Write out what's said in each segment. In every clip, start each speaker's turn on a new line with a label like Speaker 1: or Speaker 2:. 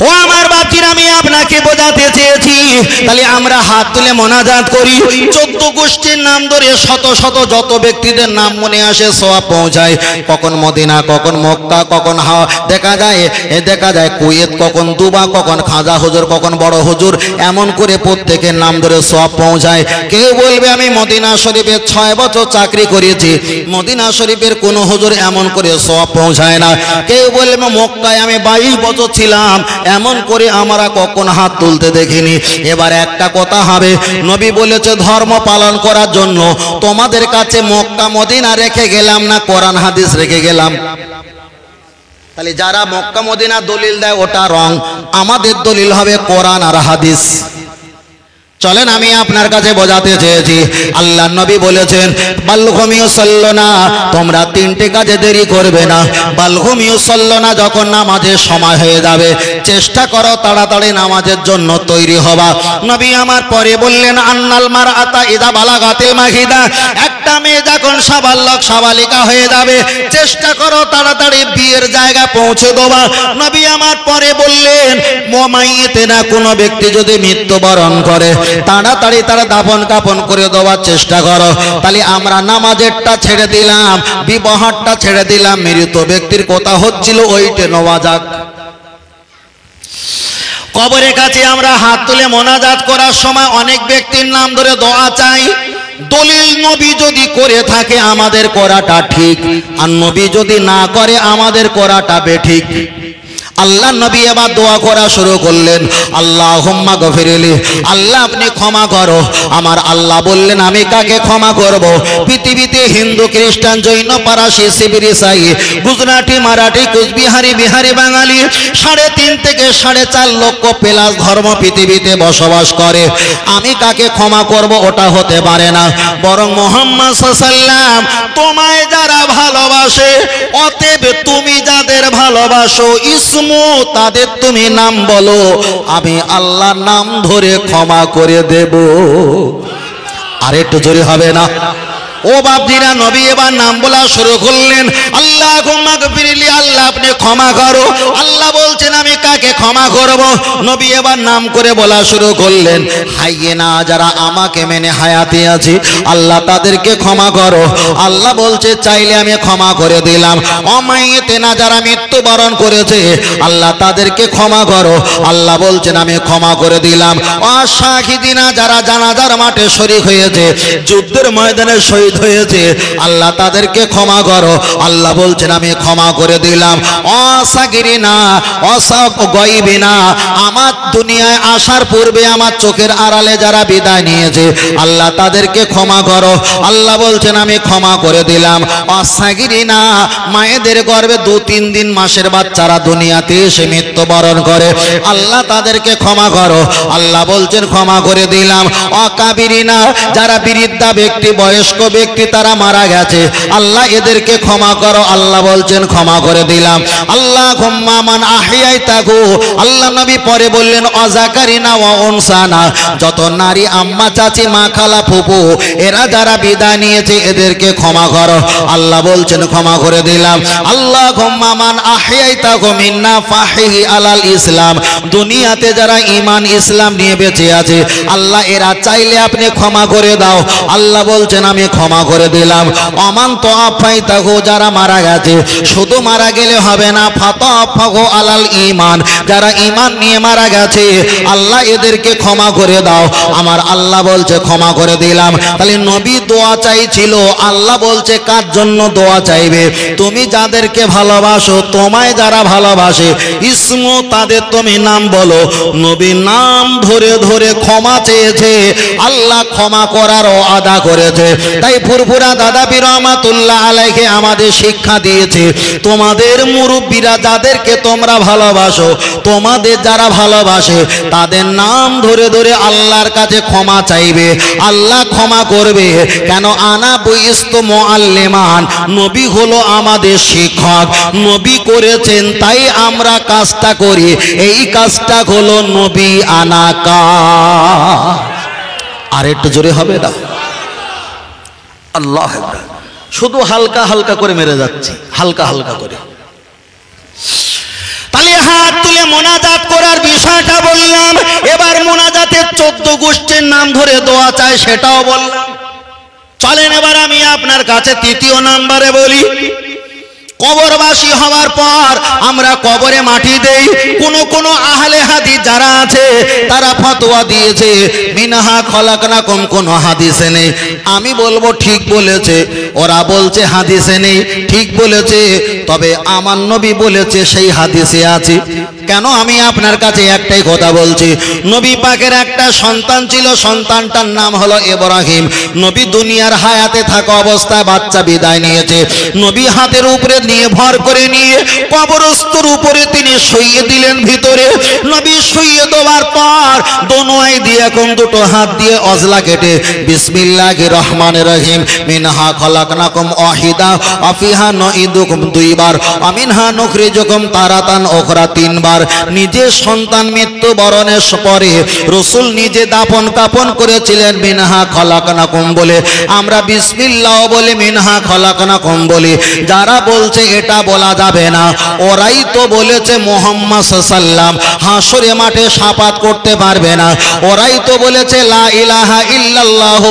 Speaker 1: ও আমার বাপজিরা, আমি আপনাকে বোঝাতে চেয়েছি, তাহলে আমরা হাত তুলে মোনাজাত করি, 14 গোষ্ঠীর নাম ধরে শত শত যত ব্যক্তিদের নাম মনে আসে সওয়াব পৌঁছায়। কখন মদিনা, কখন মক্কা, কখন দেখা যায় কুয়েত, কখন দুবা, কখন খাজা হুজুর, কখন বড় হুজুর, এমন করে প্রত্যেকের নাম ধরে সওয়াব পৌঁছায়। কেউ বলবে আমি মদিনা শরীফে 6 বছর চাকরি করেছি, মদিনা শরীফের কোন হুজুর এমন করে সওয়াব পৌঁছায় না। কেউ বলবে মক্কায় আমি 22 বছর ছিলাম, এমন করে আমরা কখন হাত তুলতে দেখিনি। এবার একটা কথা হবে, নবী বলেছে ধর্ম পালন করার জন্য তোমাদের কাছে মক্কা মদিনা রেখে গেলাম না কোরআন হাদিস রেখে গেলাম। তাহলে যারা মক্কা মদিনা দলিল দেয় ওটা রং, আমাদের দলিল হবে কোরআন আর হাদিস। চলেন আমি আপনার কাছে বোঝাতে চেয়েছি, আল্লাহ নবী বলেছেন বালহুম ইউসাল্লুনা, তোমরা 3টে কাজে দেরি করবে না। বালহুম ইউসাল্লুনা, যখন নামাজের সময় হয়ে যাবে চেষ্টা করো তাড়াতাড়ি নামাজের জন্য তৈরি হবা। নবী আমার পরে বললেন আন্নাল মারআতা ইযা বালাগাতিল মাহিদা, একটা মেয়ে যখন সাবালক সাবালিকা হয়ে যাবে চেষ্টা করো তাড়াতাড়ি বিয়ের জায়গা পৌঁছে দেবা। নবী আমার পরে বললেন মুমাইয়িতিনা, কোন ব্যক্তি যদি মৃত্যুবরণ করে তাড়াতাড়ি তারা দাফন কাফন করে দেওয়ার চেষ্টা করো। তাহলে আমরা নামাজেরটা ছেড়ে দিলাম, বিবাহটা ছেড়ে দিলাম, মৃত ব্যক্তির কথা হচ্ছিল ওইটা নেওয়া যাক। কবরের কাছে আমরা হাত তুলে মোনাজাত করার সময় অনেক ব্যক্তির নাম ধরে দোয়া চাই। দলিল নবী যদি করে থাকে আমাদের করাটা ঠিক, আর নবী যদি না করে আমাদের করাটা বেঠিক। আল্লাহ নবী এবার দোয়া করা শুরু করলেন, আল্লাহুম্মা গফিরলি, আল্লাহ আপনি ক্ষমা করো। আমার আল্লাহ বললেন আমি কাকে ক্ষমা করব? পৃথিবীতে হিন্দু, খ্রিস্টান, জৈন, পারাসি, শিবির, ইসাই, গুজরাটি, মারাঠি, কুচবিহারি, বিহারি, বাঙালি 3.5 থেকে 4.5 লক্ষ প্লাস ধর্ম পৃথিবীতে বসবাস করে। আমি কাকে ক্ষমা করব? ওটা হতে পারে না। বরং মুহাম্মদ সাল্লাল্লাহু আলাইহি ওয়াসাল্লাম তোমায় যারা ভালোবাসে, অতএব তুমি যাদের ভালোবাসো ইসমু তাদের তুমি নাম বলো, আমি আল্লাহর নাম ধরে ক্ষমা করে দেব। আর একটু জোরে হবে না? ও বাপজিরা, নবী এবার নাম বলা শুরু করলেন, আল্লাহুম্মা গফিরলি, আল্লাহ আপনি ক্ষমা করো। আল্লাহ বলছেন আমি কাকে ক্ষমা করব? নবী এবার নাম করে বলা শুরু করলেন, হাইয়েনা, যারা আমাকে মেনে হায়াতে আছে আল্লাহ তাদেরকে ক্ষমা করো। আল্লাহ বলছে চাইলে আমি ক্ষমা করে দিলাম। অমাইয়েতেনা, যারা মৃত্যুবরণ করেছে আল্লাহ তাদেরকে ক্ষমা করো। আল্লাহ বলছেন আমি ক্ষমা করে দিলাম। অশাহিদিনা, যারা জানাজার মাঠে শরীক হয়েছে, যুদ্ধের ময়দানে শহীদ হয়েছে আল্লাহ তাদেরকে ক্ষমা করো। আল্লাহ বলছেন আমি ক্ষমা করে দিলাম। অসাগিরিনা, অসাগয়বিনা, আমার দুনিয়ায় আসার পূর্বে আমার চোখের আড়ালে যারা বিদায় নিয়েছে আল্লাহ তাদেরকে ক্ষমা করো। আল্লাহ বলছেন আমি ক্ষমা করে দিলাম। অসাগিরিনা, মায়েদের গর্ভে 2-3 দিন মাসের বাচ্চারা দুনিয়াতে এসে মৃত্যুবরণ করে আল্লাহ তাদেরকে ক্ষমা করো। আল্লাহ বলছেন ক্ষমা করে দিলাম। অকাবিরিনা, যারা বৃদ্ধা ব্যক্তি, বয়স্ক ব্যক্তি তারা মারা গেছে আল্লাহ এদেরকে ক্ষমা করো। আল্লাহ বলছেন ক্ষমা করে দিলাম। আল্লাহুম্মা মান আহইয়াইতাহু, আল্লাহ নবী পরে বললেন অযাকারিনা ওয়া উনসানা, যত নারী আম্মা, চাচি, মা, খালা, ফুপু এরা যারা বিদায় নিয়েছে এদেরকে ক্ষমা করো। আল্লাহ বলছেন ক্ষমা করে দিলাম। আল্লাহুম্মা মান আহইয়াইতাহু মিন্না ফাহিহি আলাল ইসলাম, দুনিয়াতে যারা ঈমান ইসলাম নিয়ে বেঁচে আছে আল্লাহ এরা চাইলে আপনি ক্ষমা করে দাও। আল্লাহ বলছেন আমি ক্ষমা করে দিলাম। অমান তাওয়াফাইতাহু, যারা মারা গেছে শুধু মারা গেলে হবে না, ফাতাফাহু আলাল ঈমান, যারা ঈমান নিয়ে মারা গেছে আল্লাহ এদেরকে ক্ষমা করে দাও। আমার আল্লাহ বলছে ক্ষমা করে দিলাম। তাহলে নবী দোয়া চাইছিল, আল্লাহ বলছে কার জন্য দোয়া চাইবে? তুমি যাদেরকে ভালোবাসো, তোমায় যারা ভালোবাসে ইসমু তাদের তুমি নাম বলো। নবী নাম ধরে ধরে ক্ষমা চেয়েছে, আল্লাহ ক্ষমা করার ওয়াদা করেছে। তাই ফুরফুরা দাদা পীর রহমাতুল্লাহ আলাইহি আমাদের শিক্ষা দিয়েছে, তোমাদের মুরব্বীরা যাদেরকে তোমরা ভালোবাসো, তোমাদের যারা ভালোবাসে তাদের নাম ধরে ধরে আল্লাহর কাছে ক্ষমা চাইবে, আল্লাহ ক্ষমা করবে। কেন? আনা বুইস্তু মুআল্লিমান, নবী হলো আমাদের শিক্ষক, নবী করেছেন তাই আমরা কাজটা করি। এই কাজটা হলো নবী আনা কাজ। আর একটু জোরে হবে না? আল্লাহ আকবার। শুধু হালকা হালকা করে মেরে যাচ্ছি, হালকা হালকা করে। তাহলে হাত তুলে মোনাজাত করার 14 গোষ্ঠীর নাম ধরে দোয়া চাই সেটাও বললাম। চলেন এবার আমি আপনার কাছে তৃতীয় নাম্বারে বলি, কবরবাসী হওয়ার পর আমরা কবরে মাটি দেই। কোন আহলে হাদিস যারা আছে তারা ফতোয়া দিয়েছে মিনহা খলাকনাকুম, কোন হাদিসে নেই। আমি বলবো ঠিক বলেছে, ওরা বলছে হাদিসে নেই, ঠিক বলেছে, তবে আমার নবী বলেছে সেই হাদিসে আছে। কেন? আমি আপনার কাছে একটাই কথা বলছি, নবী পাকের একটা সন্তান ছিল, সন্তানটার নাম হলো ইব্রাহিম। নবী দুনিয়ার হায়াতে থাকা অবস্থায় বাচ্চা বিদায় নিয়েছে। নবী হাতের উপরে নিয়ে ভর করে নিয়ে কবরস্থর উপরে তিনি শুইয়ে দিলেন ভিতরে। নবী শুইয়ে দেওয়ার পর দোনোয়াই দিয়ে কোন দুটো হাত দিয়ে অজলা কেটে বিসমিল্লাহির রহমানির রহিম মিনহা খলাকনাকুম ওয়াহিদা ওয়া ফিহা নুঈদুকুম 2 বার ওয়া মিনহা নুখরিজুকুম তারাতান উখরা 3 বার। নিজে সন্তান মৃত্যুবরণের পরে রাসূল নিজে দাফন কাফন করেছিলেন মিনহা খলাকনাকুম বলে। আমরা বিসমিল্লাহ বলে মিনহা খলাকনাকুম বলি। যারা বলছে এটা বলা যাবে না, ওরাই তো বলেছে মুহাম্মদ সাল্লাল্লাহু হাসরে মাঠে শাফাত করতে পারবে না। ওরাই তো বলেছে লা ইলাহা ইল্লাল্লাহ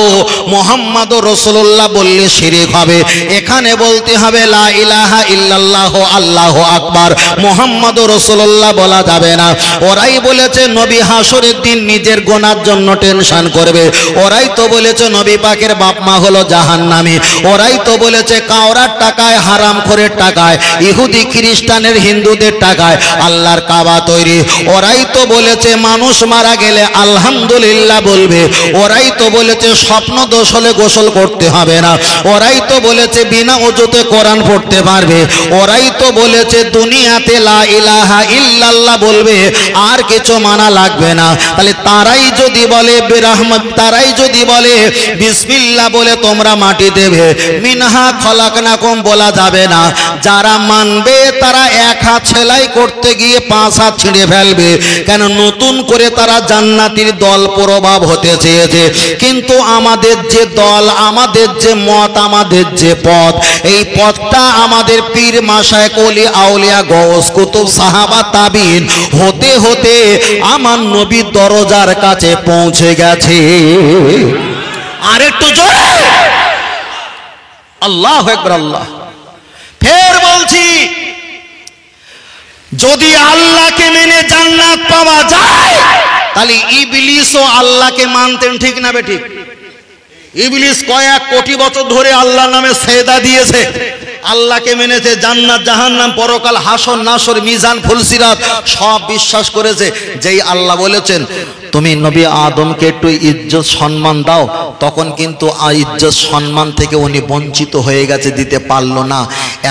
Speaker 1: মুহাম্মাদুর রাসূলুল্লাহ বললে শিরক হবে। এখানে বলতে হবে লা ইলাহা ইল্লাল্লাহ আল্লাহু আকবার মুহাম্মাদুর রাসূলুল্লাহ বলা যাবে না। ওরাই বলেছে নবী হাসরের দিন নিজের গুনার জন্য টেনশন করবে। ওরাই তো বলেছে নবী পাকের বাপ মা হলো জাহান্নামী। ওরাই তো বলেছে কাওরার টাকায়, হারাম খোরের টাকায়, ইহুদি খ্রিস্টানের হিন্দুদের টাকায় আল্লাহর কাবা তৈরি। ওরাই তো বলেছে মানুষ মারা গেলে আলহামদুলিল্লাহ বলবে। ওরাই তো বলেছে স্বপ্ন দোষ হলে গোসল করতে হবে না। ওরাই তো বলেছে বিনা ওযুতে কোরআন পড়তে পারবে। ওরাই তো বলেছে দুনিয়াতে লা ইলাহা ইল্লাল্লাহ বলবে, আর কিছু মানা লাগবে না। তাহলে তারাই যদি বলে বিরহমত, তারাই যদি বলে বিসমিল্লাহ বলে তোমরা মাটি দেবে, মিনহা খলাকনাকুম বলা যাবে না। যারা মানবে তারা এক হাত সেলাই করতে গিয়ে 5 হাত ছিঁড়ে ফেলবে। কেন? নতুন করে তারা জান্নাতীর দল প্রভাব হতে চেয়েছে। কিন্তু আমাদের যে দল, আমাদের যে মত, আমাদের যে পথ, এই পথটা আমাদের পীর মাশায়েখ ওলি আউলিয়া গওস কুতুব সাহাবা তাবিন হতে হতে আমার নবীর দরজার কাছে পৌঁছে গেছে। আর একটু জোরে আল্লাহু আকবার। আল্লাহ ফের বলছি, যদি আল্লাহকে মেনে জান্নাত পাওয়া যায় তাহলে ইবলিসও আল্লাহকে মানতেন, ঠিক না বেঠিক? ইবলিস কয়েক কোটি বছর ধরে আল্লাহর নামে সেজদা দিয়েছে, আল্লাহকে মেনেছে, জান্নাত জাহান্নাম পরকাল হাসর নাসর মিজান ফুলসিরাত সব বিশ্বাস করেছে। যেই আল্লাহ বলেছেন তুমি নবী আদমকে একটু ইজ্জত সম্মান দাও, তখন কিন্তু ইজ্জত সম্মান থেকে উনি বঞ্চিত হয়ে গেছে, দিতে পারলো না।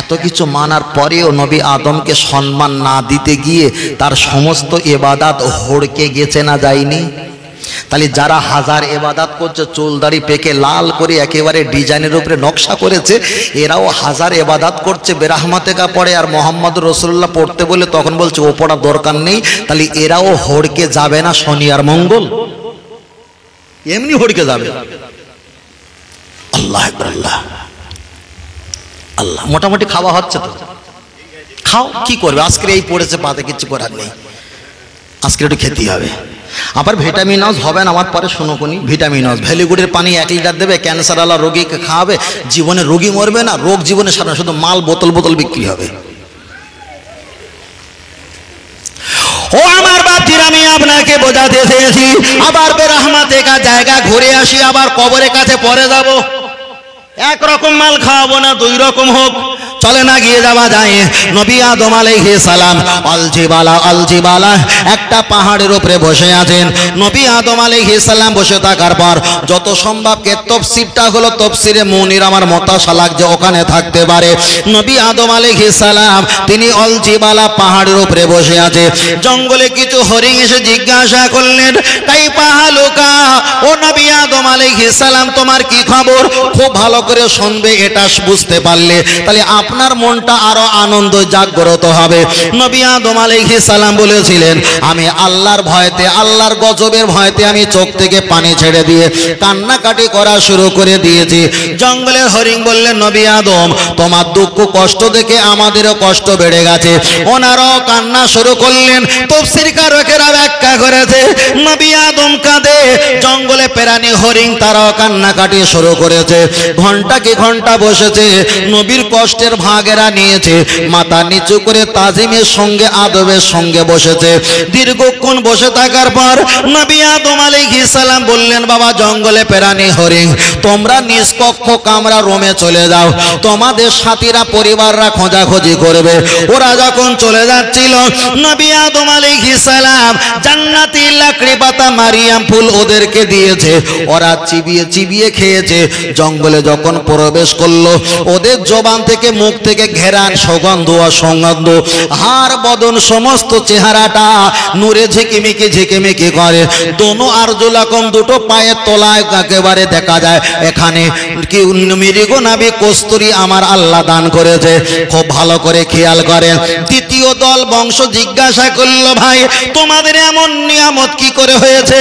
Speaker 1: এত কিছু মানার পরেও নবী আদমকে সম্মান না দিতে গিয়ে তার সমস্ত ইবাদত হড়কে গেছে না যায়নি? তাহলে যারা হাজার ইবাদত করছে, চুল দাড়ি পেকে লাল করে একেবারে ডিজাইনের উপরে নকশা করেছে, এরাও হাজার ইবাদত করছে, বেরাহমাতেকা পড়ে আর মুহাম্মদুর রাসূলুল্লাহ পড়তে বলে তখন বলছে ও পড়া দরকার নেই। তাহলে এরাও হড়কে যাবে না শনি আর মঙ্গল? এমনি হড়কে যাবে। আল্লাহ আকবার। আল্লাহ আল্লাহ। মোটামুটি খাওয়া হচ্ছে তো, খাও, কি করবে? আজকে এই পড়েছে পাতে, কিছু করার নেই, আজকে একটু খেতেই হবে। আবার ভিটামিনস হবে না আমার পরে, শুনো কোনি ভিটামিনস ভ্যালিগুডের পানি 1 লিটার দেবে, ক্যান্সার আলা রোগীকে খাওয়াবে, জীবনে রোগী মরবে না, রোগ জীবনে সারা, শুধু মাল বোতল বোতল বিক্রি হবে। ও আমার বাতিরা, আমি আপনাকে বোঝাতে চেয়েছি, আবার বেরহমাতেকা জায়গা ঘুরে আসি, আবার কবরের কাছে পরে যাব। একরকম মাল খাওয়াবো না, 2 রকম হোক। চলে না গিয়ে যাওয়া যায়। নবী আদম আলাইহিস সালাম আল-জিবালা একটা পাহাড়ের উপরে বসে আছেন। নবী আদম আলাইহিস সালাম বসে থাকার পর যত সম্ভব কে তাফসীরটা হলো তাফসীরে মুনির আমার মতাশালাক যে ওখানে থাকতে পারে। নবী আদম আলাইহিস সালাম তিনি আল-জিবালা পাহাড়ের উপরে বসে আছে। জঙ্গলে কিছু হরিণ এসে জিজ্ঞাসা করলেন, কাইফা হালুকা, ও নবী আদম আলাইহিস সালাম তোমার কি খবর? খুব ভালো করে শুনবে, এটা বুঝতে পারলে তাহলে আপনার মনটা আরো আনন্দ জাগ্রত হবে। নবী আদম আলাইহিস সালাম বলেছিলেন, আমি আল্লাহর ভয়তে, আল্লাহর গজবের ভয়তে আমি চোখ থেকে পানি ছেড়ে দিয়ে কান্নাকাটি করা শুরু করে দিয়েছি। জঙ্গলের হরিণ বললেন, নবী আদম তোমার দুঃখ কষ্ট দেখে আমাদেরও কষ্ট বেড়ে গেছে। ওনারাও কান্না শুরু করলেন। তাফসীরকারকেরা ব্যাখ্যা করেছে। নবী আদম কাঁদে, জঙ্গলে প্রাণী হরিণ তারাও কান্নাকাটি শুরু করেছে। ঘন্টা কি ঘন্টা বসেছে, নবীর কষ্টের ভাগেরা নিয়েছে, মাথা নিচু করে তাজিমের সঙ্গে আদবের সঙ্গে বসেছে। দীর্ঘক্ষণ বসে থাকার পর নবী আদম আলাইহিস সালাম বললেন, বাবা জঙ্গলে প্রাণী হরিণ, তোমরা নিষ্পক্ষ কামরা রুমে চলে যাও, তোমাদের সাথীরা পরিবাররা খোঁজাখুঁজি করবে। ওরা যখন চলে যাচ্ছিল, নবী আদম আলাইহিস সালাম জান্নাতি লাকড়ি পাতা মারিয়াম ফুল ওদেরকে দিয়েছে, ওরা চিবিয়ে চিবিয়ে খেয়েছে। জঙ্গলে যখন প্রবেশ করলো, ওদের জবান থেকে মুখ থেকে ঘেরান সুগন্ধ আর সুগন্ধ, হাড় বদন সমস্ত চেহারাটা নূরে ঝিকিমিকি ঝিকিমিকি করে। দোনো আরজুলাকুম দুটো পায়ের তলায় একেবারে দেখা যায় এখানে কি মৃগ নাভি কস্তুরী আমার আল্লাহ দান করেছে। খুব ভালো করে খেয়াল করেন। তৃতীয় দল বংশ জিজ্ঞাসা করলো, ভাই তোমাদের এমন নিয়ামত কি করে হয়েছে?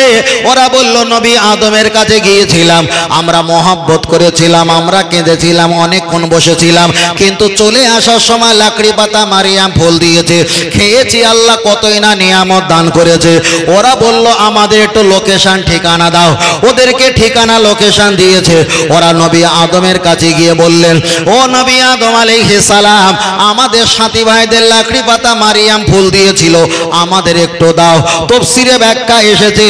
Speaker 1: ওরা বলল, নবী আদমের কাছে গিয়েছিলাম, আমরা মহব্বত করেছিলাম, আমরা কেঁদেছিলাম, অনেকক্ষণ বসেছিলাম, কিন্তু চলে আসার সময় লাকড়ি পাতা মারিয়াম ফুল দিয়েছে, খেয়েছি, আল্লাহ কতই না নিয়ামত দান করেছে। ওরা বলল, আমাদের একটু লোকেশন ঠিকানা দাও। ওদেরকে ঠিকানা লোকেশন দিয়েছে। ওরা নবী আদমের কাছে গিয়ে বললেন, ও নবী আদম আলাইহিস সালাম, আমাদের সাথী ভাইদের লাকড়ি পাতা মারিয়াম ফুল দিয়েছিল, আমাদের একটু দাও। তাফসীরে ব্যাখ্যা এসেছে,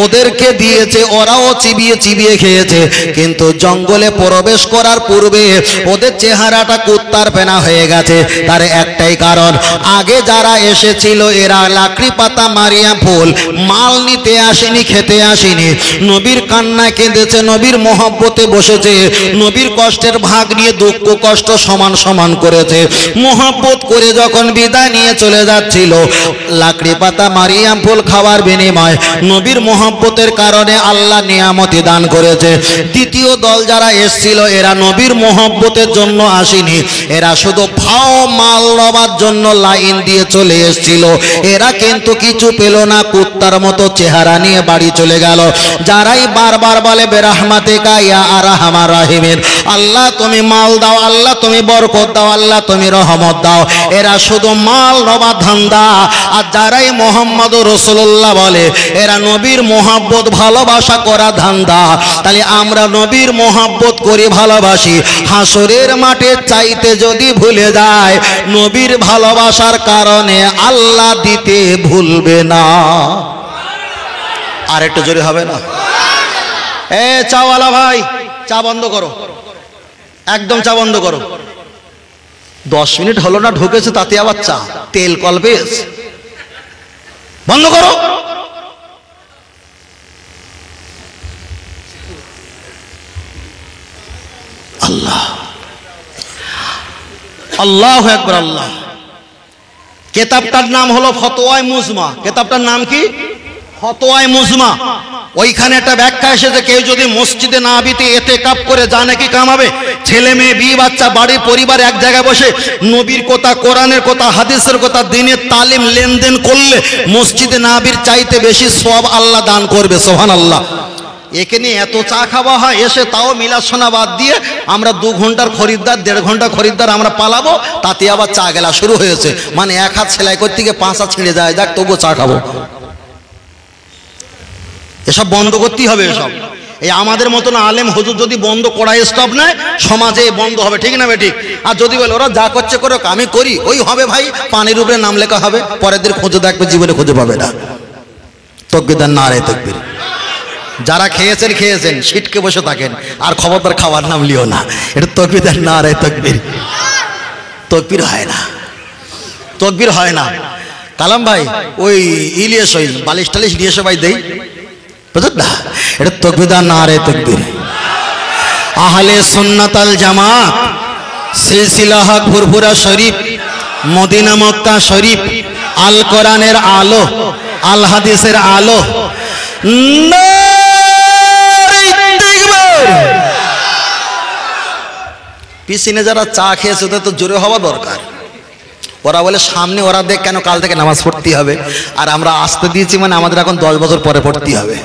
Speaker 1: ওদেরকে দিয়েছে, ওরাও চিবিয়ে চিবিয়ে খেয়েছে, কিন্তু জঙ্গলে প্রবেশ করার পূর্বে ওদের চেহারাটা কুত্তার ফেনা হয়ে গেছে। তার একটাই কারণ, আগে যারা এসেছিল এরা লাকড়ি পাতা মারিয়াম ফুল মাল নিতে আসেনি, খেতে আসেনি, নবীর কান্না কেঁদেছে, নবীর মহব্বতে বসেছে, নবীর কষ্টের ভাগ নিয়ে দুঃখ কষ্ট সমান সমান করেছে। মহব্বত করে যখন বিদায় নিয়ে চলে যাচ্ছিল, লাকড়ি পাতা মারিয়াম ফুল খাওয়ার বিনিময় নবীর মহব্বতের কারণে আল্লাহ নিয়ামতি দান করেছে। দ্বিতীয় দল যারা এসেছিল, এরা নবীর মহব্বতের জন্য আসেনি, এরা শুধু ভাও মাল নেওয়ার জন্য লাইন দিয়ে চলে এসেছিল। এরা কিন্তু কিছু পেল না, কুত্তার মতো চেহারা নিয়ে বাড়ি চলে গেল। যারাই বারবার বলে বেরাহমাতিকা ইয়া আরহামার রাহিমিন, আল্লাহ তুমি মাল দাও, আল্লাহ তুমি বরকত দাও, আল্লাহ তুমি রহমত দাও, এরা শুধু মাল নেওয়া ধান্দা। আর যারাই মুহাম্মদুর রাসূলুল্লাহ বলে, এরা নবীর মহব্বত ভালোবাসা করা ধান্দা। তাহলে আমরা নবীর মহব্বত করি, ভালোবাসি, হাসরের মাঠে চাইতে যদি ভুলে যায়, নবীর ভালোবাসার কারণে আল্লাহ দিতে ভুলবে না। আর একটু জোরে হবে না? এ চাওয়ালা ভাই, চা বন্ধ করো, একদম চা বন্ধ করো। 10 মিনিট হলো না ঢুকেছে, তাতে আবার চা, তেল কলবেস, বন্ধ করো। আল্লাহ আল্লাহু আকবার। আল্লাহ। কিতাবটার নাম হলো ফতোয়ায়ে মুজমা। কিতাবটার নাম কি? ফতোয়ায়ে মুজমা। ওইখানে একটা ব্যাখ্যা এসেছে, কেউ যদি মসজিদে নববীতে ইতিকাফ করে জানে কি কামাবে, ছেলে মেয়ে বিয়ে বাচ্চা বাড়ি পরিবার এক জায়গায় বসে নবীর কথা, কোরআনের কথা, হাদিসের কথা, দ্বীনের তালিম লেনদেন করলে মসজিদে নববীর চাইতে বেশি সওয়াব আল্লাহ দান করবে। সুবহানাল্লাহ। এখানে এত চা খাওয়া হয়, এসে তাও মিলাদ শোনা বাদ দিয়ে আমরা 2 ঘন্টার খরিদ্দার, 1.5 ঘন্টা খরিদ্দার আমরা পালাবো, তাতে আবার চা গেলা শুরু হয়েছে। মানে এক হাত সেলাই করতে গিয়ে 5 হাত ছিঁড়ে যায়, যাক তবুও চা খাবো। এসব বন্ধ করতেই হবে। এসব এই আমাদের মতন আলেম হুজুর যদি বন্ধ করায় স্টপ নেয়, সমাজে বন্ধ হবে, ঠিক না ঠিক? আর যদি বলে ওরা যা করছে করো, আমি করি, ওই হবে ভাই, পানির উপরে নাম লেখা হবে, পরের দিন খুঁজে দেখবে, জীবনে খুঁজে পাবে না। তাকবীর, নারে তাকবীর। যারা খেয়েছেন খেয়েছেন, সিটকে বসে থাকেন, আর খবরদার খাওয়ার নাম লিও না। এটা তাকবীর, নারে তাকবীর। তাকবীর হয় না, তাকবীর হয় না। কালাম ভাই, ওই ইলিয়াস, ওই বালিশ টালিশ নিয়ে এসে ভাই দেই, বুঝলেন না? এটা তাকবীর, নারে তাকবীর। আহলে সুন্নাত আল জামাত, সিলসিলা হক ফুরফুরা শরীফ, মদিনা মক্কা শরীফ, আল কোরআনের আলো, আল হাদিসের আলো। পিছনে যারা চা খেয়েছে ওদের তো জোরে হওয়া দরকার। ওরা বলে সামনে ওরা দেখ, কেন কাল থেকে নামাজ পড়তে হবে, আর আমরা আসতে দিয়েছি মানে আমাদের এখন 10 বছর পরে পড়তে হবে।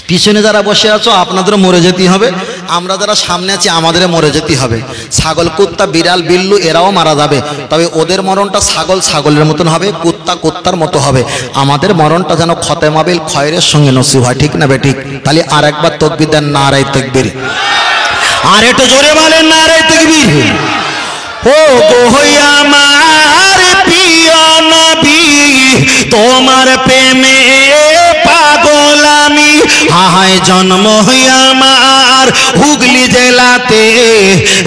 Speaker 1: পিছনে যারা বসে আছো আপনাদেরও মরে যেতে হবে, আমরা যারা সামনে আছি আমাদের মরে যেতে হবে। ছাগল কুত্তা বিড়াল বিল্লু এরাও মারা যাবে, তবে ওদের মরণটা ছাগল ছাগলের মতন হবে, কুত্তা কুত্তার মতো হবে। আমাদের মরণটা যেন খতেমাবিল খয়েরের সঙ্গে নসিব হয়, ঠিক না বেঠিক? তাহলে আর একবার তাকবীর দেন, নারায়ে তাকবীর। আর একটু জোরে বলেন নারায়ে তাকবীর। ও গো আমার প্রিয় নবী, তোমার প্রেমে পাগল আমি। হায় জন্ম আমার হুগলি জেলাতে,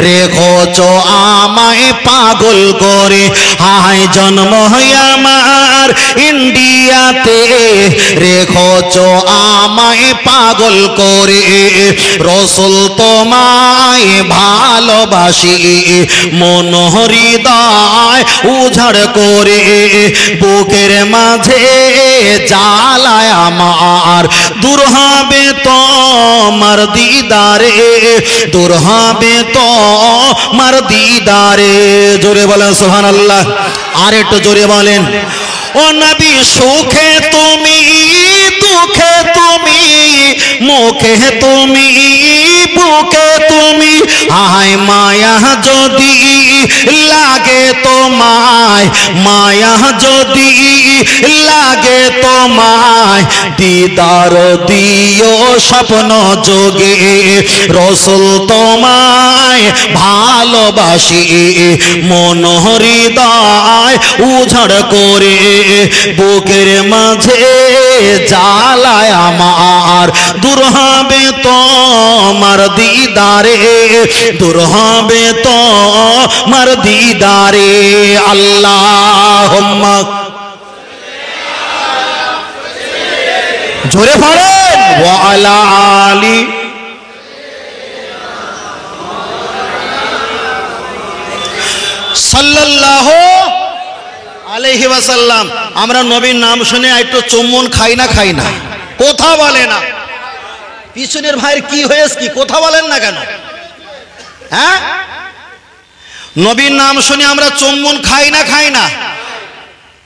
Speaker 1: রেখেছো আমায় পাগল করে। হায় জন্ম আমার ইন্ডিয়াতে, রেখেছো আমায় পাগল করে। রসুল তোমায় ভালোবাসি, মন হৃদয় উজাড় করে। বুকের মাঝে জ্বালায় আমার, দূর হবে তোমার দিদারে, দূর হবে তোমার দিদারে। জোরে বলেন সুবহানাল্লাহ। আর একটু জোরে বলেন। ও নবী সুখে তুমি, দুঃখে তুমি, মুখে তুমি, বুকে তুমি। হায় মায়া যদি লাগে তোমায়, মায়া যদি লাগে তোমায়, দিদার দিও স্বপ্ন যোগে। রসুল তোমায় ভালোবাসি, মন হৃদয় উজাড় করে। বুকের মাঝে জ্বালায় আমার, দূর হবে তোমার দিদারে, দূর হবে তোমার দিদারে। আল্লাহুম্মা জোরে পড়েন, ওয়া আলা আলি। সাল্লাল্লাহু আলাইহি ওয়াসাল্লাম। আমরা নবীর নাম শুনে একটু চুম্বন খাই না? খাই না? কথা বলে না। পিছনের ভাইয়ের কি হয়েছে, কি কথা বলেন না কেন? হ্যাঁ, নবীর নাম শুনে আমরা চুম্বন খাই না? খাই না?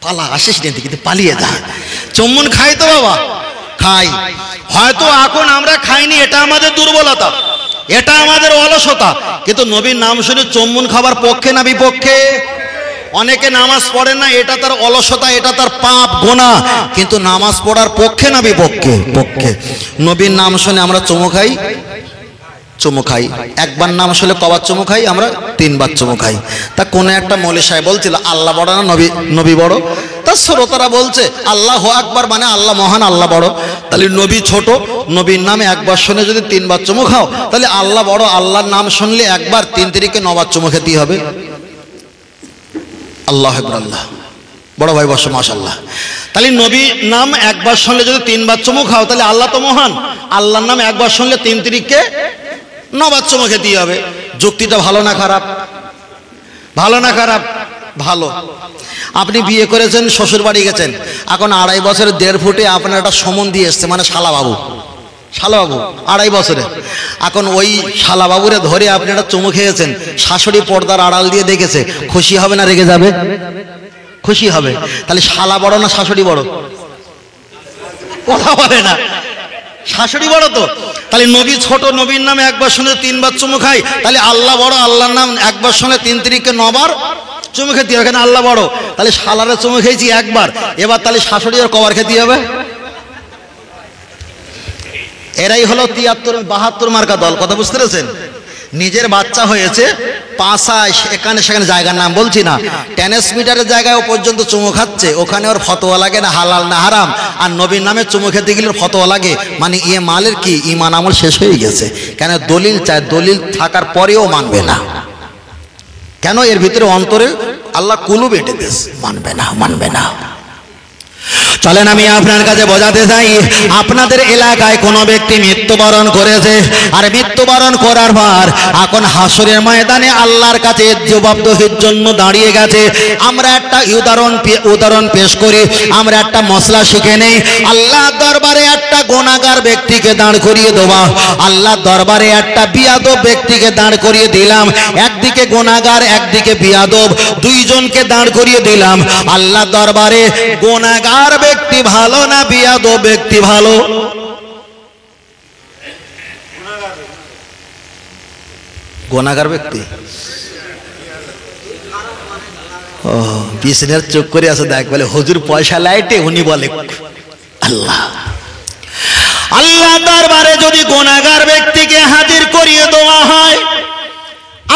Speaker 1: পালা আসিস না দিকে, পালিয়ে যা। চুম্বন খাই তো বাবা, খাই। হয়তো এখন আমরা খাইনি, এটা আমাদের দুর্বলতা, এটা আমাদের অলসতা। কিন্তু নবীর নাম শুনে চুম্বন খাবার পক্ষে না বিপক্ষে? অনেকে নামাজ পড়ে না, এটা তার অলসতা, এটা তার পাপ গুনাহ। কিন্তু নামাজ পড়ার পক্ষে না বিপক্ষে? পক্ষে। নবীর নাম শুনে আমরা চুমু খাই, চুমু খাই। একবার নাম শুনলে কবার চুমু খাই? আমরা 3 বার চুমু খাই। তা কোন একটা মৌলভী সাহেব বলছিল আল্লাহ বড় না নবী বড়? তার শ্রোতারা বলছে আল্লাহু আকবার মানে আল্লাহ মহান, আল্লাহ বড়। তাহলে নবী ছোট, নবীর নামে একবার শুনে যদি 3 বার চুমু খাও, তাহলে আল্লাহ বড়। আল্লাহর নাম শুনলে একবার 3 তিরিকে 9 বার চুমু খেতেই হবে। আল্লাহু আকবার। আল্লাহ বড় ভাই বসো, মাশাআল্লাহ। তাহলে নবীর নাম একবার শুনলে যদি 3 বার চুমু খাও, তাহলে আল্লাহ তো মহান। আল্লাহর নাম একবার শুনলে 3 তিরিকে 9 বার চুমু খেতেই হবে। যুক্তিটা ভালো না খারাপ? ভালো না খারাপ? ভালো। আপনি বিয়ে করেছেন, শ্বশুর বাড়ি গেছেন, এখন 2.5 বছরের 1.5 ফুটে আপনার একটা সমন দিয়ে এসছে, মানে শালাবাবু, শালাবাবু 2.5 বছরে। এখন ওই শালাবাবুরে ধরে আপনি একটা চুমু খেয়েছেন, শাশুড়ি পর্দার আড়াল দিয়ে দেখেছে, খুশি হবে না রেগে যাবে? খুশি হবে। তাহলে শালা বড় না শাশুড়ি বড়? কথা বলে না। শাশুড়ি বড় তো। তাহলে নবী ছোট, নবীর নামে একবার শুনে 3 বার চুমু খাই, তাহলে আল্লাহ বড়। আল্লাহর নাম একবার শুনে 3 তিরিকে 9 বার চুমু খেতে হবে, এখানে আল্লাহ বড়। তাহলে শালারে চুমু খেয়েছি একবার, এবার তাহলে শাশুড়ি আর কবার খেতে হবে? এরাই হলো 73-72 মার্কা দল। কথা বুঝতে পেরেছেন? নিজের বাচ্চা হয়েছে, পাশায় এখানে সেখানে জায়গার নাম বলছি না, টেনিস মিটারের জায়গায় ও পর্যন্ত চুমু খাচ্ছে, ওখানে ওর ফতোয়া লাগে না হালাল না হারাম। আর নবীর নামে চুমু খেতে গেলে ফতোয়া লাগে, মানে ইয়ে মালের কি ইমান আমল শেষ হয়ে গেছে। কেন? দলিল চায়, দলিল থাকার পরেও মানবে না। কেন? এর ভিতরে অন্তরে আল্লাহ কুলু বেটে দিস, মানবে না, মানবে না। চলেন আমি আপনার কাছে বোঝাতে চাই, আপনাদের এলাকায় কোনো ব্যক্তি মৃত্যুবরণ করেছে, আর মৃত্যুবরণ করার পর এখন হাসরের ময়দানে আল্লাহর কাছে জবাবদিহির জন্য দাঁড়িয়ে গেছে। আমরা একটা উদাহরণ পেশ করি, আমরা একটা মশলা শিখে নেই। আল্লাহ দরবারে একটা গুনাহগার ব্যক্তিকে দাঁড় করিয়ে দেওয়া, আল্লাহ দরবারে একটা বিয়াদব ব্যক্তিকে দাঁড় করিয়ে দিলাম। একদিকে গুনাহগার, একদিকে বিয়াদব, দুইজনকে দাঁড় করিয়ে দিলাম। আল্লাহ দরবারে গুনাহগার আর ব্যক্তি ভালো না বিয়াদব ব্যক্তি ভালো? গুনাহগার ব্যক্তি। ও বিষ্ণের চোখ করে আছে, দেখ বলে হুজুর পয়সা লাইটে, উনি বলে আল্লাহ আল্লাহ দরবারে যদি গুনাহগার ব্যক্তিকে হাজির করিয়ে দেওয়া হয়,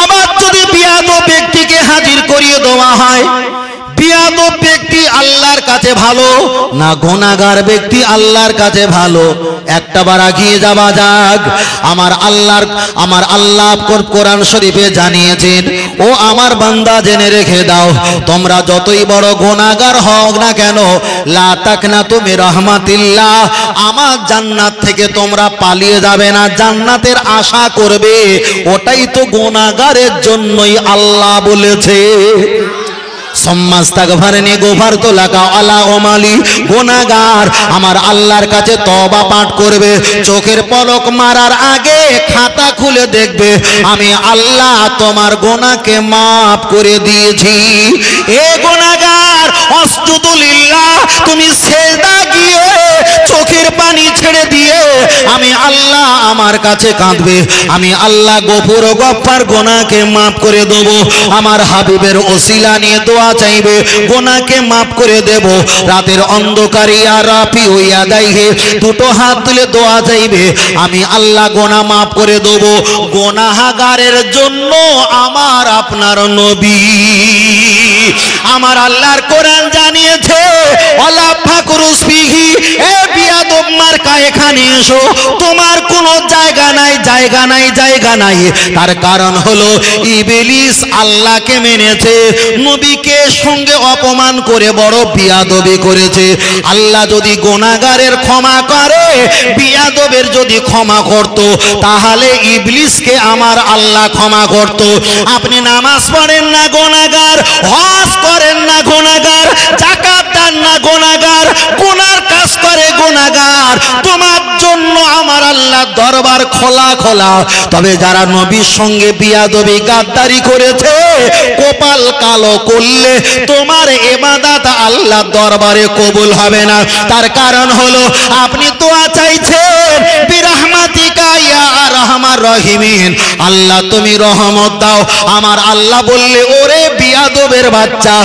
Speaker 1: আবার যদি বিয়াদব ব্যক্তিকে হাজির করিয়ে দেওয়া হয়, বিয়াদব ব্যক্তি আল্লাহর কাছে ভালো না গুনাহগার ব্যক্তি আল্লাহর কাছে ভালো? একটাবার আগিয়ে যাওয়া যাক। আমার আল্লাহ কোরআন শরীফে জানিয়েছেন, ও আমার বান্দা জেনে রেখে দাও, তোমরা যতই বড় গুনাহগার হও না কেন, লা তাকনাতু মির রাহমাতিল্লাহ, আমার জান্নাত থেকে তোমরা পালিয়ে যাবে না, জান্নাতের আশা করবে। ওটাই তো গুনাহগারের জন্যই আল্লাহ বলেছে, গুনাহগার আমার আল্লাহর কাছে তওবা পাঠ করবে, চোখের পলক মারার আগে খাতা খুলে দেখবে আমি আল্লাহ তোমার গুনাহকে মাফ করে দিয়েছি। এ গুনাহগার আসজুদু লিল্লাহ, তুমি সিজদা গিয়ে চোখের পানি ছেড়ে দিয়ে আমি আল্লাহ আমার কাছে কাঁদবে, আমি আল্লাহ গফুর ও গফফার, গুনাহকে মাফ করে দেব। আমার হাবিবের ওসিলা নিয়ে দোয়া চাইবে, গুনাহকে মাফ করে দেব। রাতের অন্ধকারে ইয়া রাফি হইয়া দাইহে, দুটো হাত তুলে দোয়া চাইবে, আমি আল্লাহ গুনাহ মাফ করে দেব। গুনাহগারের জন্য আমার আপনার নবী, আমার আল্লাহর কোরআন জানিয়েছে, ওয়ালা ফাকরুস ফিহি, এ বিয়াদব মার্কা এখানে এসো, তোমার কোনো জায়গা নাই, জায়গা নাই, জায়গা নাই। তার কারণ হলো ইবলিস আল্লাহকে মেনেছে, নবীকে সঙ্গে অপমান করে বড় বিয়াদবি করেছে। আল্লাহ যদি গুনাহগারের ক্ষমা করে, বিয়াদবের যদি ক্ষমা করত, তাহলে ইবলিসকে আমার আল্লাহ ক্ষমা করত। আপনি নামাজ পড়েন না গুনাহগার, হজ করেন না গুনাহগার, যাকাত দেন না গুনাহগার, গুনার কাজ করে গুনাহগার, তোমার জন্য আমার আল্লাহ দরবার খোলা খোলা। তবে যারা নবীর সঙ্গে বিয়াদবি গাদ্দারি করেছে, কপাল কালো করলে তোমার ইবাদত আল্লাহ দরবারে কবুল হবে না। তার কারণ হলো আপনি দোয়া চাইছেন বিরহমাতিকা ইয়া আরহামার রাহিমিন, আল্লাহ তুমি রহমত দাও। আমার আল্লাহ বললে, ওরে বিয়াদবের বাচ্চা,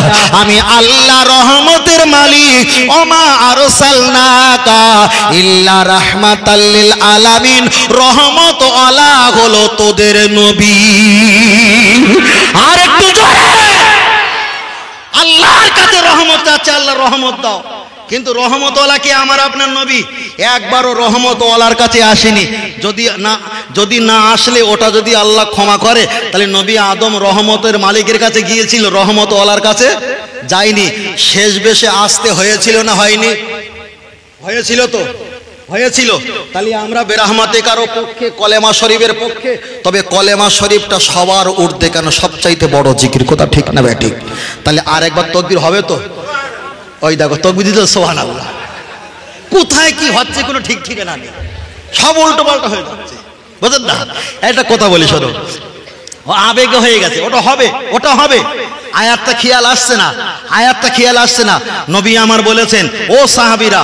Speaker 1: আমি আল্লাহ রহমতের মালিক, ওমা আরসালনাকা ইল্লা রাহমাতাল লিল আলামিন, রহমত আলা হলো তোদের নবী। আর একটু জোরে আল্লাহর কাছে রহমত চাচ্ছে, আল্লাহ রহমত দাও। কিন্তু রহমতওয়ালা কি আমার আপনার নবী? একবারও রহমতওয়ালার কাছে আসেনি। যদি না আসলে ওটা যদি আল্লাহ ক্ষমা করে, তাহলে নবী আদম রহমতের মালিকের কাছে গিয়েছিল, রহমতওয়ালার কাছে যায়নি। শেষ বেশে আসতে হয়েছিল না হয়নি? হয়েছিল তো, হয়েছিল। তাহলে আমরা বেরহমাতে কারো পক্ষে, কলেমা শরীফের পক্ষে। তবে কলেমা শরীফটা সবার ঊর্ধ্বে কেন? সবচাইতে বড় জিকির, কথা ঠিক না বে ঠিক? তাহলে আর একবার তাকবীর হবে তো? ওই দেখো তাকবীর দিতে, সুবহানাল্লাহ। কোথায় কি হচ্ছে কোনো ঠিক ঠিকানা নেই, সব উল্টো পাল্টা হয়ে যাচ্ছে, বুঝলেন না? একটা কথা বলি, শোনো, আবেগে হয়ে গেছে, ওটা হবে, ওটা হবে। আয়াতটা খেয়াল আসছে না, আয়াতটা খেয়াল আসছে না। নবী আমার বলেছেন, ও সাহাবীরা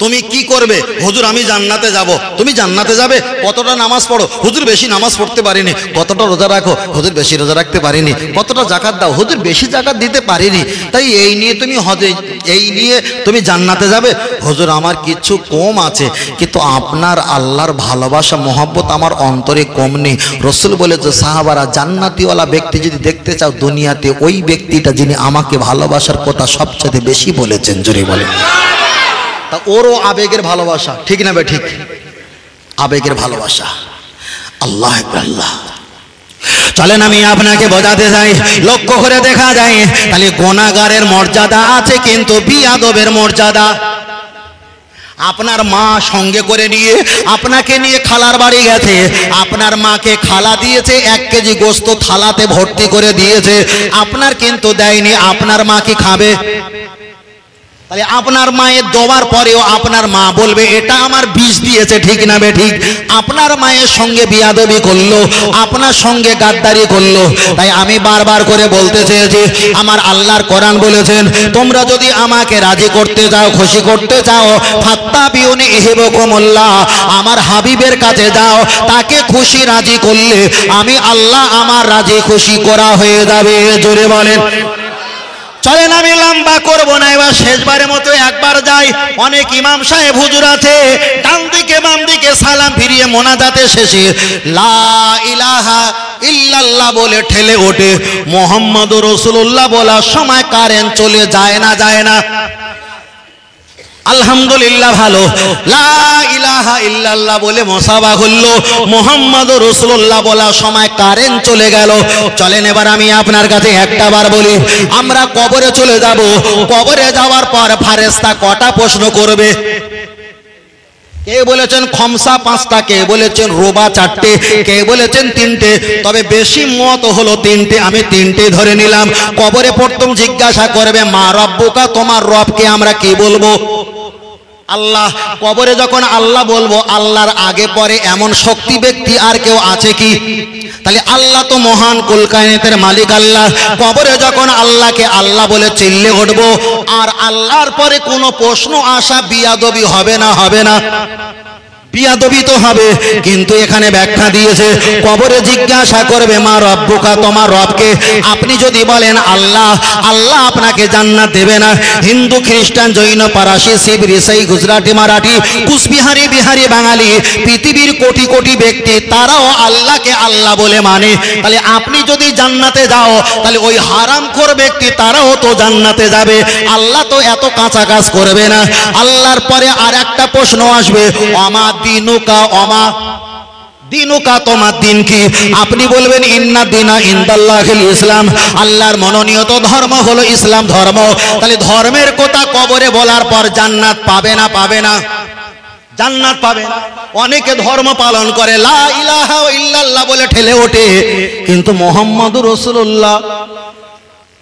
Speaker 1: তুমি কি করবে? হুজুর আমি জান্নাতে যাব। তুমি জান্নাতে যাবে? কতটা নামাজ পড়ো? হুজুর বেশি নামাজ পড়তে পারিনি। কতটা রোজা রাখো? হুজুর বেশি রোজা রাখতে পারিনি। কতটা যাকাত দাও? হুজুর বেশি যাকাত দিতে পারিনি। তাই এই নিয়ে তুমি এই নিয়ে তুমি জান্নাতে যাবে? হুজুর আমার কিছু কম আছে, কিন্তু আপনার আল্লাহর ভালোবাসা মহব্বত আমার অন্তরে কম নেই। রাসূল বলেছে, সাহাবারা জান্নাতিওয়ালা ব্যক্তি যদি দেখতে চাও দুনিয়াতে, ওই ব্যক্তিটা যিনি আমাকে ভালোবাসার কথা সবচেয়ে বেশি বলেছেন। জোরে বলেন। তা ওরও আবেগের ভালোবাসা, ঠিক না বে ঠিক? আবেগের ভালোবাসা। আল্লাহ আল্লাহ। চলেন আমি আপনাকে বোঝাতে যাই, লক্ষ্য করে দেখা যায়, তাহলে গুনাহগারের মর্যাদা আছে, কিন্তু বিয়াদবের মর্যাদা। আপনার মা সঙ্গে করে নিয়ে আপনাকে নিয়ে খালার বাড়ি গেছে, আপনার মাকে খালা দিয়েছে 1 কেজি গোস্ত থালাতে ভর্তি করে দিয়েছে, আপনার কিন্তু দেয়নি। আপনার মা কি খাবে? তাহলে আপনার মায়ের দেওয়ার পরেও আপনার মা বলবে এটা আমার বিষ দিয়েছে, ঠিক না বে ঠিক? আপনার মায়ের সঙ্গে বিয়াদবি করলো, আপনার সঙ্গে গাদ্দারি করলো। তাই আমি বারবার করে বলতে চেয়েছি, আমার আল্লাহর কোরআন বলেছেন, তোমরা যদি আমাকে রাজি করতে যাও, খুশি করতে চাও, ফাত্তাবিউনি ইহবিকুমুল্লাহ, আমার হাবিবের কাছে যাও, তাকে খুশি রাজি করলে আমি আল্লাহ আমার রাজি খুশি করা হয়ে যাবে। জোরে বলেন। চলেন আমি লম্বা করবো না, এবার শেষবারের মতো একবার যাই। অনেক ইমাম সাহেব হুজুর আছে, ডান দিকে বাম দিকে সালাম ফিরিয়ে মোনাজাতে শেষে লা ইলাহা ইল্লাল্লাহ বলে ঠেলে ওঠে মুহাম্মাদুর রাসূলুল্লাহ বলার সময় কারেন্ট চলে যায় না, যায় না? আলহামদুলিল্লাহ ভালো। লা ইলাহা ইল্লাল্লাহ বলে মুসাফা হলো, মুহাম্মাদুর রাসূলুল্লাহ বলার সময় কারেন্ট চলে গেল। চলেন এবার আমি আপনার কাছে একটা বার বলি, আমরা কবরে চলে যাব, কবরে যাওয়ার পর ফেরেশতা কটা প্রশ্ন করবে? কে বলেছেন খমসা 5টা, কে বলেছেন রোবা 4টে, কে বলেছেন 3টে, তবে বেশি মত হলো 3টে, আমি 3টে ধরে নিলাম। কবরে প্রথম জিজ্ঞাসা করবে মা রব্বুকা, তোমার রবকে আমরা কি বলবো? আল্লাহ। কবরে যখন আল্লাহ বলবো, আল্লাহর আগে পরে এমন শক্তি ব্যক্তি আর কেউ আছে কি? তাহলে আল্লাহ তো মহান, কুল কায়নাতের মালিক আল্লাহ। কবরে যখন আল্লাহকে আল্লাহ বলে চিল্লে উঠবো, আর আল্লাহর পরে কোনো প্রশ্ন আসা বিয়াদবি হবে না? হবে না? বিয়াদবি তো হবে, কিন্তু এখানে ব্যাখ্যা দিয়েছে, কবরে জিজ্ঞাসা করবে মা রব্বুকা, তোমার রবকে। আপনি যদি বলেন আল্লাহ, আল্লাহ আপনাকে জান্নাত দেবে না। হিন্দু, খ্রিস্টান, জৈন, পারাসি, শিখ, রিসাই, গুজরাটি, মারাঠি, কুচবিহারি, বিহারি, বাঙালি, পৃথিবীর কোটি কোটি ব্যক্তি তারাও আল্লাহকে আল্লাহ বলে মানে। তাহলে আপনি যদি জান্নাতে যাও, তাহলে ওই হারামখোর ব্যক্তি তারাও তো জান্নাতে যাবে। আল্লাহ তো এত কাঁচা কাজ করবে না। আল্লাহর পরে আর একটা প্রশ্ন আসবে, আমা দিনুকা, অমা দিনুকা, তোমার দিন কি? আপনি বলবেন ইন্না দিনা ইনদাল্লাহিল ইসলাম, আল্লাহর মনোনীত ধর্ম হলো ইসলাম ধর্ম। তাহলে ধর্মের কথা কবরে বলার পর জান্নাত পাবে না? পাবে না? জান্নাত পাবে। অনেকে ধর্ম পালন করে, লা ইলাহা ইল্লাল্লাহ বলে ঠেলে ওঠে, কিন্তু মুহাম্মাদুর রাসূলুল্লাহ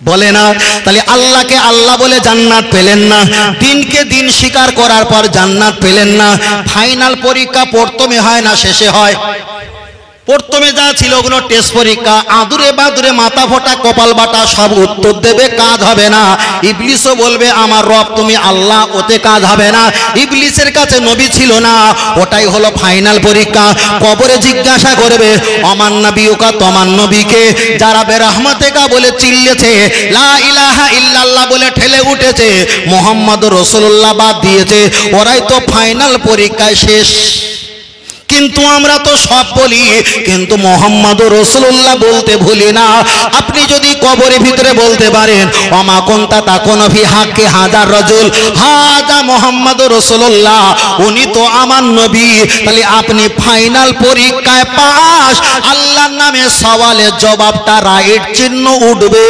Speaker 1: বলে না। তাহলে আল্লাহকে আল্লাহ বলে জান্নাত পেলেন না, দিনকে দিন স্বীকার করার পর জান্নাত পেলেন না। ফাইনাল পরীক্ষা প্রথমে হয় না শেষে হয়? প্রথমে যা ছিল ওগুলো টেস্ট পরীক্ষা, আদুরে বাদুরে মাথা ফোটা কপাল বাটা সব উত্তর দেবে, কাজ হবে না। ইবলিসও বলবে আমার রব তুমি আল্লাহ, ওতে কাজ হবে না। ইবলিসের কাছে নবী ছিল না, ওটাই হলো ফাইনাল পরীক্ষা। কবরে জিজ্ঞাসা করবে আমার নবীকা, তোমার নবীকে? যারা বেরহমতেকা বলে চিল্লেছে, লা ইলাহা ইল্লাল্লাহ বলে ঠেলে উঠেছে, মুহাম্মাদুর রাসূলুল্লাহ বাদ দিয়েছে, ওরাই তো ফাইনাল পরীক্ষায় শেষ। কিন্তু আমরা তো সব বলি, কিন্তু মুহাম্মাদুর রাসূলুল্লাহ বলতে ভুলি না। আপনি যদি কবরের ভিতরে বলতে পারেন ওমা কুনতা তাকুনু ফি হাক্কি হাজার রাজুল হাজা মুহাম্মাদুর রাসূলুল্লাহ, উনি তো আমার নবী, তাহলে আপনি ফাইনাল পরীক্ষায় পাস। আল্লাহর নামে সওয়ালের জবাবটা রাইট চিহ্ন উঠবে,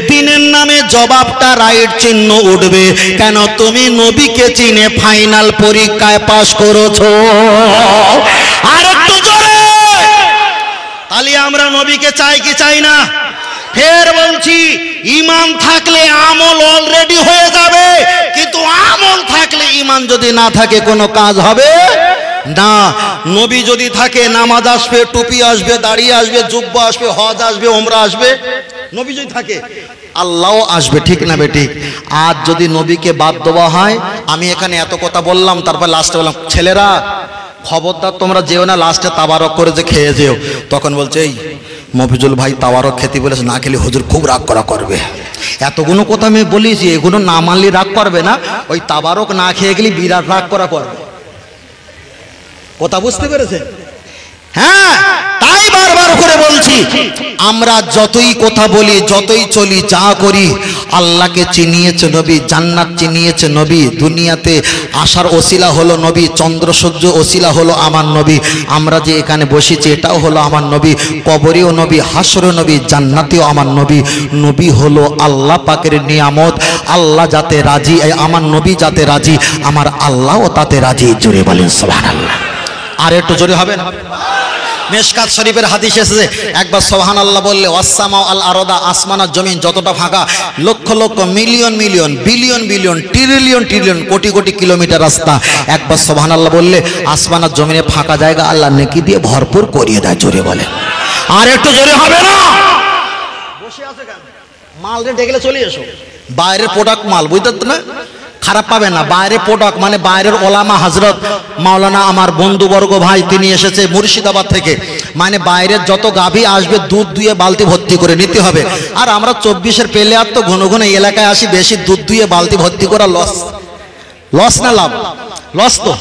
Speaker 1: দিনের নামে জবাবটা রাইট চিহ্ন উঠবে। কেন? তুমি নবীকে চিনে ফাইনাল পরীক্ষায় পাস করেছো। আর একটু জোরে। তাহলে আমরা নবীকে চাই কি চাই না? ফের বলছি, ঈমান থাকলে আমল অলরেডি হয়ে যাবে, কিন্তু আমল থাকলে ঈমান যদি না থাকে কোনো কাজ হবে না। নবী যদি থাকে নামাজ আসবে, টুপি আসবে, দাড়ি আসবে, জুব্বা আসবে, হজ আসবে, ওমরা আসবে। নবী যদি থাকে আল্লাহও আসবে, ঠিক না বেঠিক? আজ যদি নবীকে বাদ দেওয়া হয়, আমি এখানে এত কথা বললাম, তারপর লাস্টে বললাম ছেলেরা খবরদার তোমরা যেও না, লাস্টে তাবারক করে যে খেয়ে যেও। তখন বলছে এই মফিজুল ভাই তাবারক খেতে বলেছে, না খেলে হুজুর খুব রাগ করা করবে। এতগুলো কথা আমি বলেছি, এগুলো না মানলে রাগ করবে না, ওই তাবারক না খেয়ে গেলে বিরাট রাগ করা করবে। কথা বুঝতে পেরেছে? হ্যাঁ, তাই বারবার করে বলছি, আমরা যতই কথা বলি, যতই চলি, যা করি, আল্লাহকে চিনিয়েছে নবী, জান্নাত চিনিয়েছে নবী, দুনিয়াতে আসার ওসিলা হলো নবী, চন্দ্র সূর্য ওসিলা হলো আমার নবী। আমরা যে এখানে বসেছি এটাও হলো আমার নবী, কবরেও নবী, হাসরেও নবী, জান্নাতেও আমার নবী। নবী হলো আল্লাহ পাকের নিয়ামত। আল্লাহ যাতে রাজি, আমার নবী যাতে রাজি, আমার আল্লাহও তাতে রাজি। জোরে বলেন সুবহানাল্লাহ। আর একটু জোরে হবে না? মেশকাত শরীফের হাদিস এসেছে, একবার সুবহানাল্লাহ বললে ওয়াসসামা আল আরদা, আসমান আর জমিন যতটা ফাঁকা, lakh lakh million million billion billion trillion trillion crore crore kilometre রাস্তা, একবার সুবহানাল্লাহ বললে আসমান আর জমিনে ফাঁকা জায়গা আল্লাহ নেকি দিয়ে ভরপুর করিয়ে দেয়। জোরে বলে, আর একটু জোরে হবে না? বসে আছে কেন? মাল রে ডেকে চলে এসো। বাইরের প্রোডাক্ট মাল, বুঝতে না, খারাপ পাবে না। বাইরের প্রোডাক্ট মানে বাইরের ওলামা হযরত মাওলানা আমার বন্ধুবর্গ ভাই, তিনি এসেছে মুর্শিদাবাদ থেকে। মানে বাইরের যত গাভী আসবে দুধ দুয়ে বালতি ভর্তি করে নিতে হবে। আর আমরা 24-এর প্লেয়ার তো ঘন ঘন এলাকায় আসি, বেশি দুধ দুয়ে বালতি ভর্তি করা লস, লস না লাভ? লস তো।